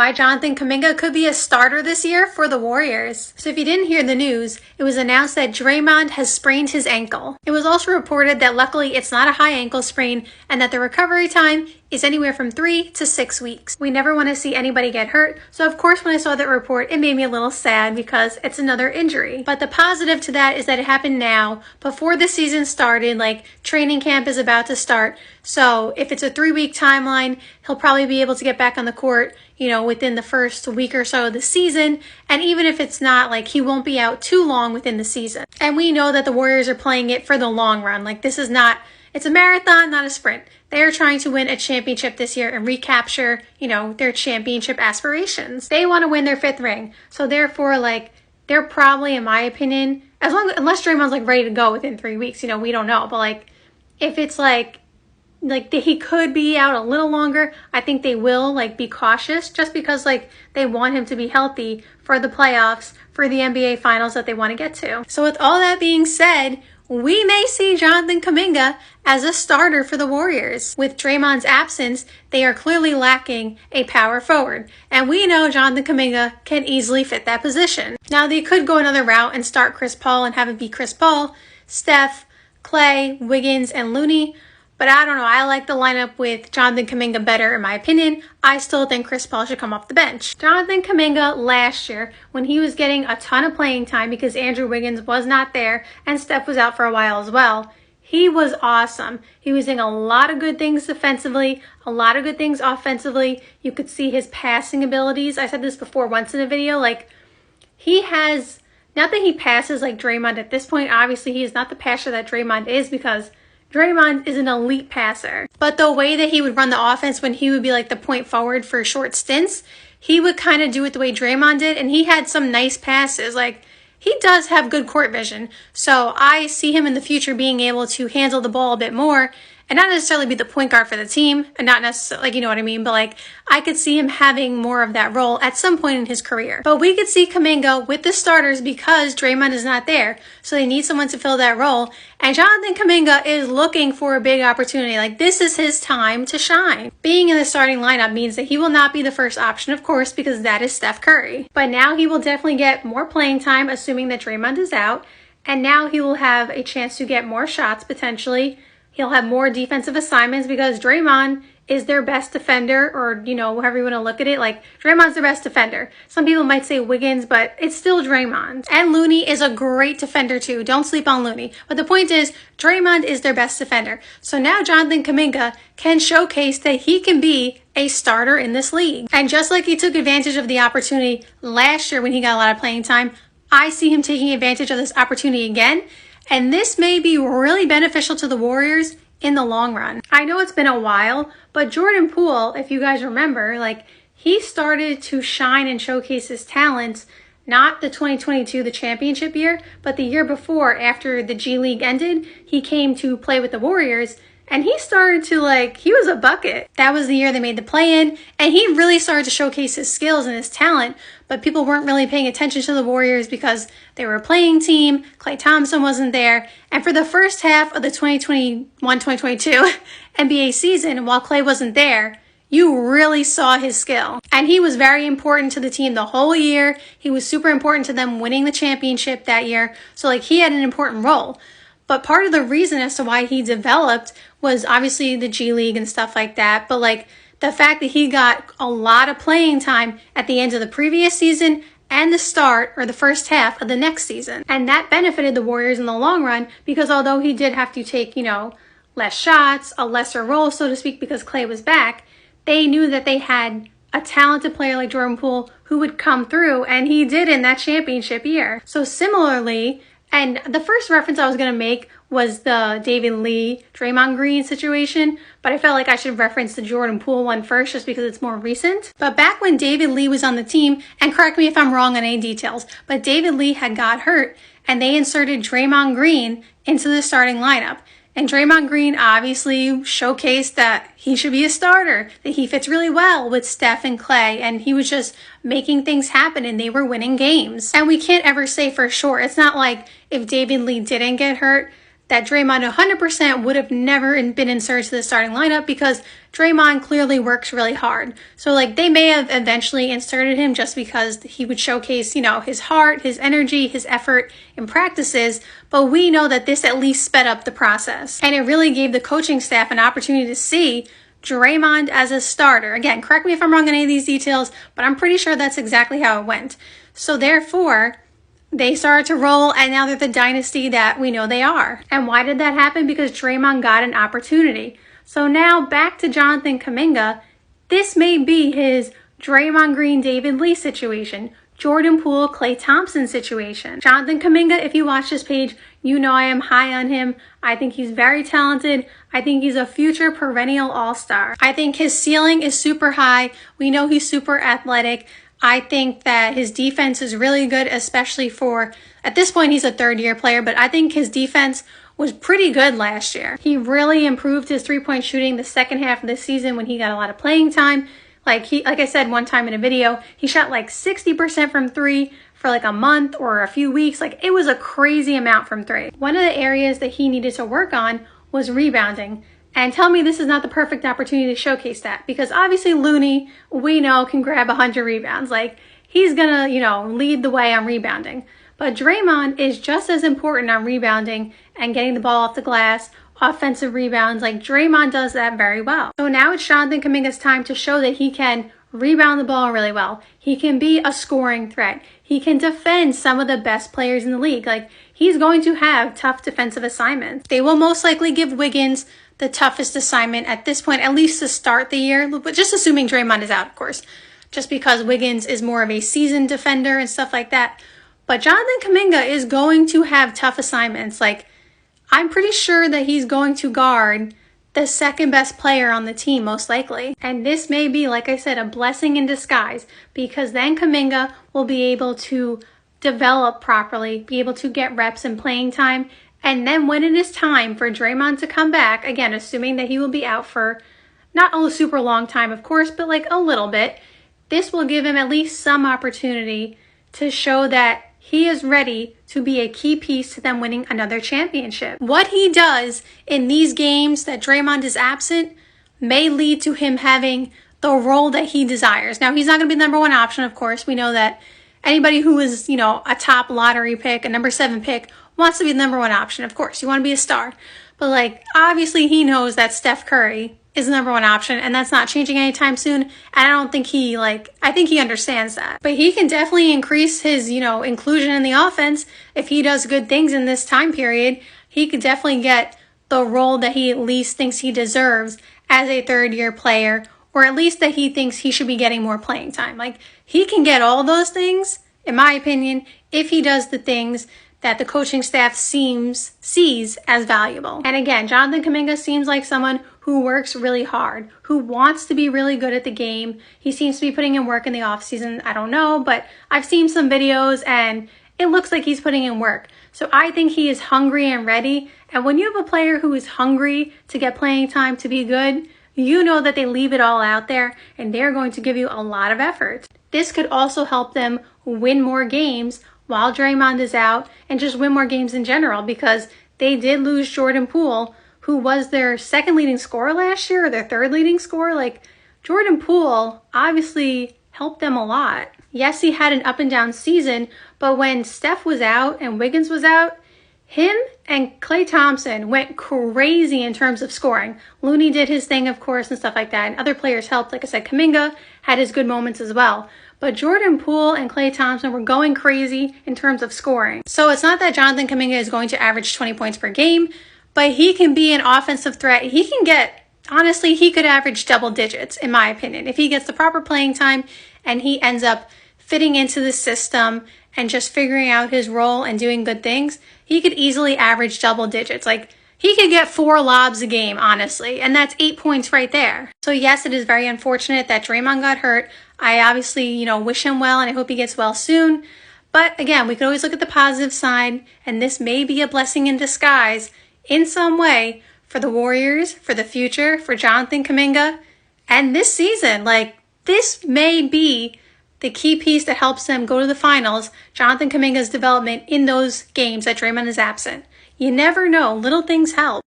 Why Jonathan Kuminga could be a starter this year for the Warriors. So if you didn't hear the news, it was announced that Draymond has sprained his ankle. It was also reported that luckily it's not a high ankle sprain and that the recovery time is anywhere from 3 to 6 weeks. We never want to see anybody get hurt, so of course when I saw that report, it made me a little sad because it's another injury. But the positive to that is that it happened now, before the season started, like training camp is about to start. So if it's a 3-week timeline, he'll probably be able to get back on the court, within the first week or so of the season. And even if it's not, like, he won't be out too long within the season. And we know that the Warriors are playing it for the long run. Like, this is not, it's a marathon, not a sprint. They are trying to win a championship this year and recapture, their championship aspirations. They want to win their 5th ring. So therefore, like, they're probably, in my opinion, unless Draymond's like ready to go within 3 weeks, we don't know. But like, if it's like he could be out a little longer, I think they will be cautious just because they want him to be healthy for the playoffs, for the NBA finals that they want to get to. So with all that being said, we may see Jonathan Kuminga as a starter for the Warriors. With Draymond's absence, they are clearly lacking a power forward, and we know Jonathan Kuminga can easily fit that position. Now, they could go another route and start Chris Paul and have it be Chris Paul, Steph, Clay, Wiggins, and Looney. But I don't know, I like the lineup with Jonathan Kuminga better in my opinion. I still think Chris Paul should come off the bench. Jonathan Kuminga last year, when he was getting a ton of playing time because Andrew Wiggins was not there and Steph was out for a while as well, he was awesome. He was doing a lot of good things defensively, a lot of good things offensively. You could see his passing abilities. I said this before once in a video, he has, not that he passes like Draymond at this point, obviously he is not the passer that Draymond is because Draymond is an elite passer. But the way that he would run the offense when he would be the point forward for short stints, he would kind of do it the way Draymond did, and he had some nice passes. He does have good court vision, so I see him in the future being able to handle the ball a bit more and not necessarily be the point guard for the team, and not necessarily, you know what I mean, but I could see him having more of that role at some point in his career. But we could see Kuminga with the starters because Draymond is not there, so they need someone to fill that role, and Jonathan Kuminga is looking for a big opportunity. This is his time to shine. Being in the starting lineup means that he will not be the first option, of course, because that is Steph Curry. But now he will definitely get more playing time, assuming that Draymond is out, and now he will have a chance to get more shots potentially. He'll have more defensive assignments because Draymond is their best defender, or, however you want to look at it. Draymond's their best defender. Some people might say Wiggins, but it's still Draymond. And Looney is a great defender too. Don't sleep on Looney. But the point is, Draymond is their best defender. So now Jonathan Kuminga can showcase that he can be a starter in this league. And just like he took advantage of the opportunity last year when he got a lot of playing time, I see him taking advantage of this opportunity again. And this may be really beneficial to the Warriors in the long run. I know it's been a while, but Jordan Poole, if you guys remember, he started to shine and showcase his talents, not the 2022, the championship year, but the year before, after the G League ended, he came to play with the Warriors. And he started to he was a bucket. That was the year they made the play-in, and he really started to showcase his skills and his talent, but people weren't really paying attention to the Warriors because they were a playing team, Klay Thompson wasn't there, and for the first half of the 2021-2022 NBA season, while Klay wasn't there, you really saw his skill. And he was very important to the team the whole year. He was super important to them winning the championship that year, so he had an important role. But part of the reason as to why he developed was obviously the G League and stuff like that. But the fact that he got a lot of playing time at the end of the previous season and the start or the first half of the next season. And that benefited the Warriors in the long run because although he did have to take, less shots, a lesser role, so to speak, because Klay was back, they knew that they had a talented player like Jordan Poole who would come through, and he did in that championship year. So similarly, and the first reference I was going to make was the David Lee, Draymond Green situation, but I felt like I should reference the Jordan Poole one first just because it's more recent. But back when David Lee was on the team, and correct me if I'm wrong on any details, but David Lee had got hurt and they inserted Draymond Green into the starting lineup. And Draymond Green obviously showcased that he should be a starter, that he fits really well with Steph and Klay, and he was just making things happen and they were winning games. And we can't ever say for sure. It's not like if David Lee didn't get hurt, that Draymond 100% would have never been inserted to the starting lineup because Draymond clearly works really hard. So like they may have eventually inserted him just because he would showcase, his heart, his energy, his effort in practices. But we know that this at least sped up the process. And it really gave the coaching staff an opportunity to see Draymond as a starter. Again, correct me if I'm wrong on any of these details, but I'm pretty sure that's exactly how it went. So therefore, they started to roll, and now they're the dynasty that we know they are. And why did that happen? Because Draymond got an opportunity. So now back to Jonathan Kuminga. This may be his Draymond Green, David Lee situation. Jordan Poole, Klay Thompson situation. Jonathan Kuminga, if you watch this page, you know I am high on him. I think he's very talented. I think he's a future perennial all-star. I think his ceiling is super high. We know he's super athletic. I think that his defense is really good, especially for, at this point, he's a third-year player, but I think his defense was pretty good last year. He really improved his three-point shooting the second half of the season when he got a lot of playing time. Like I said one time in a video, he shot like 60% from three for like a month or a few weeks. Like it was a crazy amount from three. One of the areas that he needed to work on was rebounding. And tell me this is not the perfect opportunity to showcase that, because obviously Looney, we know, can grab 100 rebounds. Like he's gonna, lead the way on rebounding. But Draymond is just as important on rebounding and getting the ball off the glass, offensive rebounds. Like Draymond does that very well. So now it's Jonathan Kuminga's time to show that he can rebound the ball really well. He can be a scoring threat. He can defend some of the best players in the league. Like he's going to have tough defensive assignments. They will most likely give Wiggins the toughest assignment at this point, at least to start the year, but just assuming Draymond is out, of course, just because Wiggins is more of a seasoned defender and stuff like that. But Jonathan Kuminga is going to have tough assignments. Like, I'm pretty sure that he's going to guard the second best player on the team, most likely. And this may be, like I said, a blessing in disguise, because then Kuminga will be able to develop properly, be able to get reps and playing time. And then when it is time for Draymond to come back, again, assuming that he will be out for not a super long time, of course, but like a little bit, this will give him at least some opportunity to show that he is ready to be a key piece to them winning another championship. What he does in these games that Draymond is absent may lead to him having the role that he desires. Now, he's not going to be the number one option, of course. We know that anybody who is, a top lottery pick, a number 7 pick, wants to be the number one option. Of course, you want to be a star. But like, obviously he knows that Steph Curry is the number one option, and that's not changing anytime soon. And I don't think I think he understands that. But he can definitely increase his, inclusion in the offense. If he does good things in this time period, he could definitely get the role that he at least thinks he deserves as a third-year player, or at least that he thinks he should be getting more playing time. Like, he can get all those things, in my opinion, if he does the things that the coaching staff sees as valuable. And again, Jonathan Kuminga seems like someone who works really hard, who wants to be really good at the game. He seems to be putting in work in the offseason. I don't know, but I've seen some videos and it looks like he's putting in work. So I think he is hungry and ready. And when you have a player who is hungry to get playing time, to be good, you know that they leave it all out there and they're going to give you a lot of effort. This could also help them win more games while Draymond is out, and just win more games in general, because they did lose Jordan Poole, who was their second leading scorer last year, or their third leading scorer. Like, Jordan Poole obviously helped them a lot. Yes, he had an up and down season, but when Steph was out and Wiggins was out, him and Klay Thompson went crazy in terms of scoring. Looney did his thing, of course, and stuff like that, and other players helped. Like I said, Kuminga had his good moments as well. But Jordan Poole and Klay Thompson were going crazy in terms of scoring. So it's not that Jonathan Kuminga is going to average 20 points per game, but he can be an offensive threat. He can get, honestly, he could average double digits, in my opinion. If he gets the proper playing time and he ends up fitting into the system and just figuring out his role and doing good things, he could easily average double digits. Like, he could get 4 lobs a game, honestly, and that's 8 points right there. So yes, it is very unfortunate that Draymond got hurt. I obviously, wish him well, and I hope he gets well soon. But again, we could always look at the positive side, and this may be a blessing in disguise in some way for the Warriors, for the future, for Jonathan Kuminga, and this season. Like, this may be the key piece that helps them go to the finals, Jonathan Kuminga's development in those games that Draymond is absent. You never know, little things help.